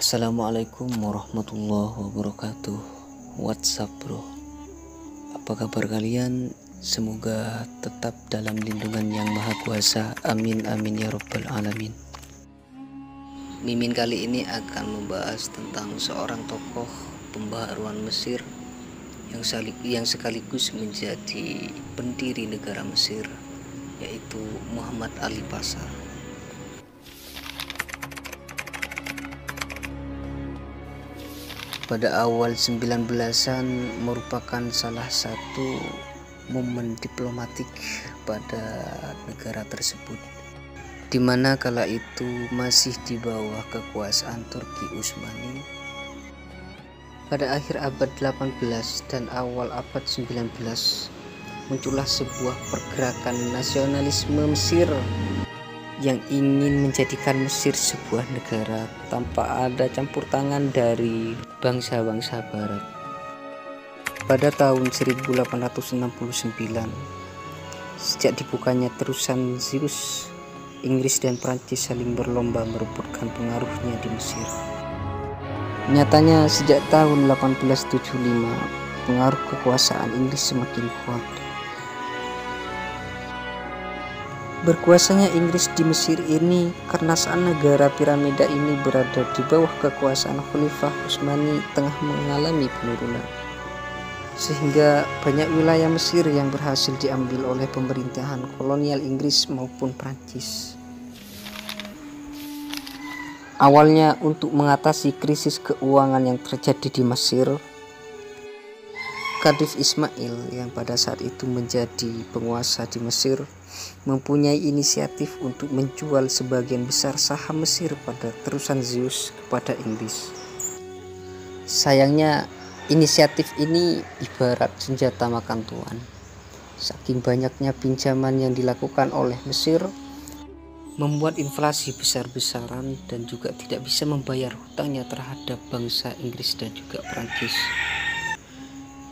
Assalamualaikum warahmatullahi wabarakatuh. What's up bro? Apa kabar kalian? Semoga tetap dalam lindungan yang maha kuasa. Amin amin ya rabbal alamin. Mimin kali ini akan membahas tentang seorang tokoh pembaharuan Mesir yang sekaligus menjadi pendiri negara Mesir, yaitu Muhammad Ali Pasha. Pada awal 19-an merupakan salah satu momen diplomatik pada negara tersebut, di mana kala itu masih di bawah kekuasaan Turki Utsmani. Pada akhir abad 18 dan awal abad 19 muncullah sebuah pergerakan nasionalisme Mesir yang ingin menjadikan Mesir sebuah negara tanpa ada campur tangan dari bangsa-bangsa barat. Pada tahun 1869, sejak dibukanya terusan Zeus, Inggris dan Prancis saling berlomba merebutkan pengaruhnya di Mesir. Nyatanya sejak tahun 1875, pengaruh kekuasaan Inggris semakin kuat. Berkuasanya Inggris di Mesir ini karena saat negara piramida ini berada di bawah kekuasaan Khalifah Utsmani tengah mengalami penurunan, sehingga banyak wilayah Mesir yang berhasil diambil oleh pemerintahan kolonial Inggris maupun Prancis. Awalnya untuk mengatasi krisis keuangan yang terjadi di Mesir, Khedive Ismail yang pada saat itu menjadi penguasa di Mesir mempunyai inisiatif untuk menjual sebagian besar saham Mesir pada terusan Zeus kepada Inggris. Sayangnya inisiatif ini ibarat senjata makan tuan. Saking banyaknya pinjaman yang dilakukan oleh Mesir membuat inflasi besar-besaran dan juga tidak bisa membayar hutangnya terhadap bangsa Inggris dan juga Prancis.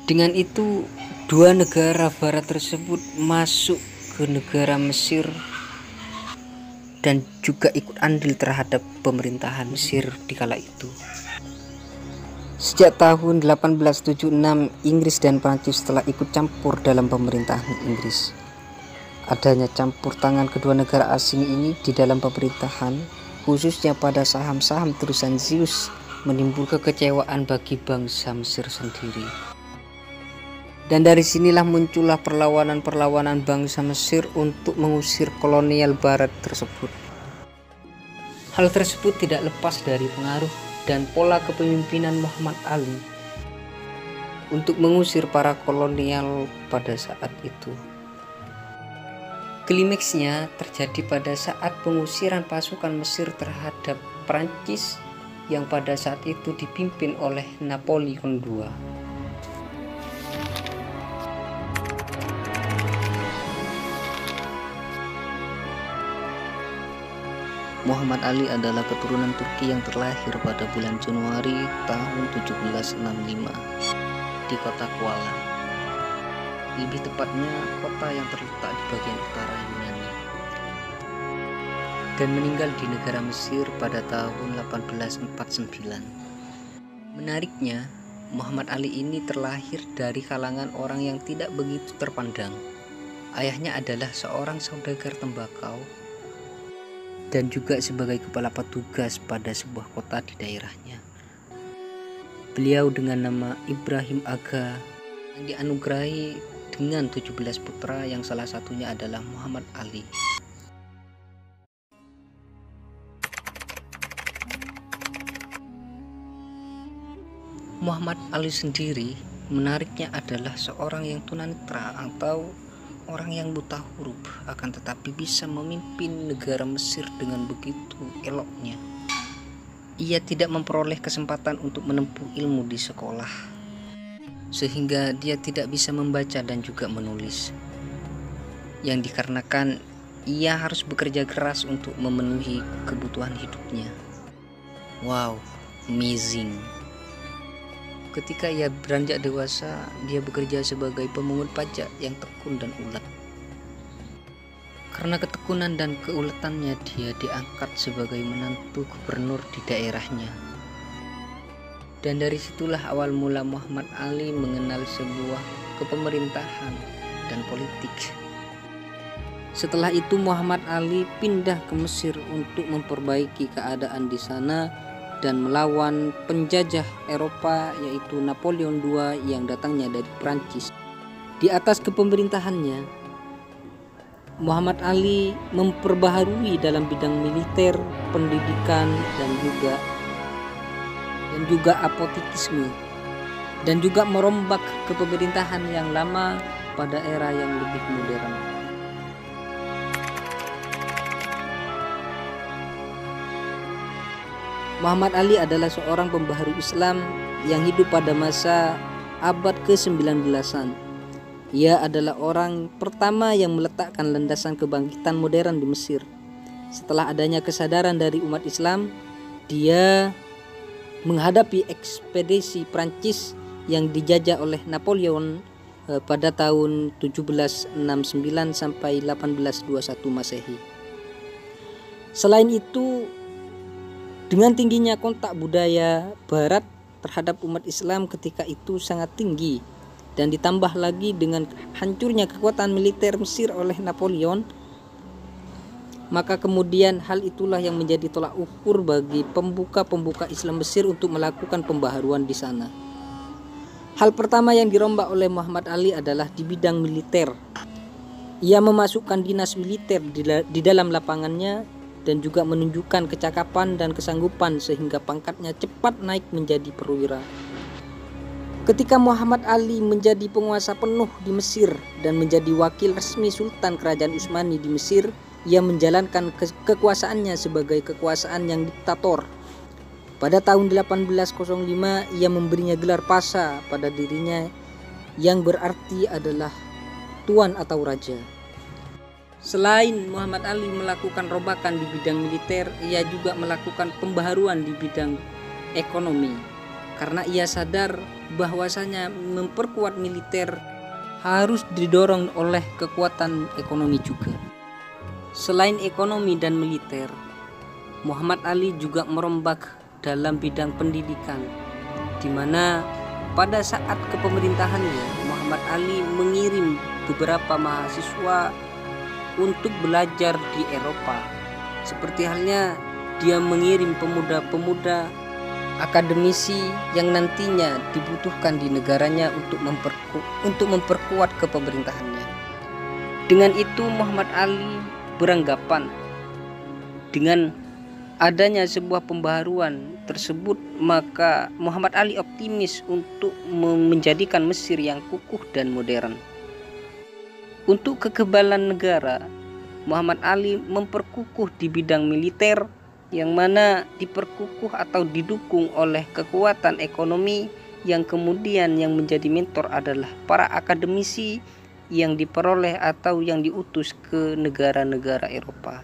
Dengan itu, dua negara barat tersebut masuk ke negara Mesir dan juga ikut andil terhadap pemerintahan Mesir di kala itu. Sejak tahun 1876, Inggris dan Prancis telah ikut campur dalam pemerintahan Inggris. Adanya campur tangan kedua negara asing ini di dalam pemerintahan, khususnya pada saham-saham terusan Zeus, menimbulkan kekecewaan bagi bangsa Mesir sendiri. Dan dari sinilah muncullah perlawanan-perlawanan bangsa Mesir untuk mengusir kolonial barat tersebut. Hal tersebut tidak lepas dari pengaruh dan pola kepemimpinan Muhammad Ali untuk mengusir para kolonial pada saat itu. Klimaksnya terjadi pada saat pengusiran pasukan Mesir terhadap Prancis yang pada saat itu dipimpin oleh Napoleon II. Muhammad Ali adalah keturunan Turki yang terlahir pada bulan Januari tahun 1765 di kota Kuala. Lebih tepatnya kota yang terletak di bagian utara Yunani. Dan meninggal di negara Mesir pada tahun 1849. Menariknya, Muhammad Ali ini terlahir dari kalangan orang yang tidak begitu terpandang. Ayahnya adalah seorang saudagar tembakau dan juga sebagai kepala petugas pada sebuah kota di daerahnya. Beliau dengan nama Ibrahim Aga yang dianugerahi dengan 17 putra yang salah satunya adalah Muhammad Ali. Muhammad Ali sendiri menariknya adalah seorang yang tunanetra atau orang yang buta huruf, akan tetapi bisa memimpin negara Mesir dengan begitu eloknya. Ia tidak memperoleh kesempatan untuk menempuh ilmu di sekolah, sehingga dia tidak bisa membaca dan juga menulis, yang dikarenakan ia harus bekerja keras untuk memenuhi kebutuhan hidupnya. Wow, amazing. Ketika ia beranjak dewasa, dia bekerja sebagai pemungut pajak yang tekun dan ulet. Karena ketekunan dan keuletannya, dia diangkat sebagai menantu gubernur di daerahnya. Dan dari situlah awal mula Muhammad Ali mengenal sebuah kepemerintahan dan politik. Setelah itu Muhammad Ali pindah ke Mesir untuk memperbaiki keadaan di sana dan melawan penjajah Eropa yaitu Napoleon II yang datangnya dari Prancis. Di atas kepemerintahannya, Muhammad Ali memperbaharui dalam bidang militer, pendidikan dan juga apotekisme, dan juga merombak kepemerintahan yang lama pada era yang lebih modern. Muhammad Ali adalah seorang pembaharu Islam yang hidup pada masa abad ke-19-an. Ia adalah orang pertama yang meletakkan landasan kebangkitan modern di Mesir. Setelah adanya kesadaran dari umat Islam, dia menghadapi ekspedisi Prancis yang dijajah oleh Napoleon pada tahun 1769 sampai 1821 Masehi. Selain itu, dengan tingginya kontak budaya Barat terhadap umat Islam ketika itu sangat tinggi, dan ditambah lagi dengan hancurnya kekuatan militer Mesir oleh Napoleon, maka kemudian hal itulah yang menjadi tolak ukur bagi pembuka Islam Mesir untuk melakukan pembaharuan di sana. Hal pertama yang dirombak oleh Muhammad Ali adalah di bidang militer. Ia memasukkan dinas militer di dalam lapangannya dan juga menunjukkan kecakapan dan kesanggupan sehingga pangkatnya cepat naik menjadi perwira. Ketika Muhammad Ali menjadi penguasa penuh di Mesir dan menjadi wakil resmi Sultan Kerajaan Utsmani di Mesir, ia menjalankan kekuasaannya sebagai kekuasaan yang diktator. Pada tahun 1805 ia memberinya gelar Pasha pada dirinya yang berarti adalah tuan atau raja. Selain Muhammad Ali melakukan robakan di bidang militer, ia juga melakukan pembaharuan di bidang ekonomi, karena ia sadar bahwasanya memperkuat militer harus didorong oleh kekuatan ekonomi juga. Selain ekonomi dan militer, Muhammad Ali juga merombak dalam bidang pendidikan, di mana pada saat kepemerintahannya Muhammad Ali mengirim beberapa mahasiswa untuk belajar di Eropa. Seperti halnya dia mengirim pemuda-pemuda akademisi yang nantinya dibutuhkan di negaranya untuk memperkuat kepemerintahannya. Dengan itu Muhammad Ali beranggapan dengan adanya sebuah pembaharuan tersebut, maka Muhammad Ali optimis untuk menjadikan Mesir yang kukuh dan modern. Untuk kekebalan negara, Muhammad Ali memperkukuh di bidang militer, yang mana diperkukuh atau didukung oleh kekuatan ekonomi, yang kemudian yang menjadi mentor adalah para akademisi yang diperoleh atau yang diutus ke negara-negara Eropa.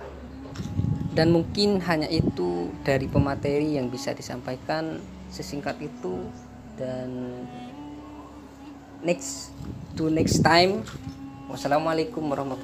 Dan mungkin hanya itu dari pemateri yang bisa disampaikan, sesingkat itu, dan next time. Wassalamualaikum warahmatullahi wabarakatuh.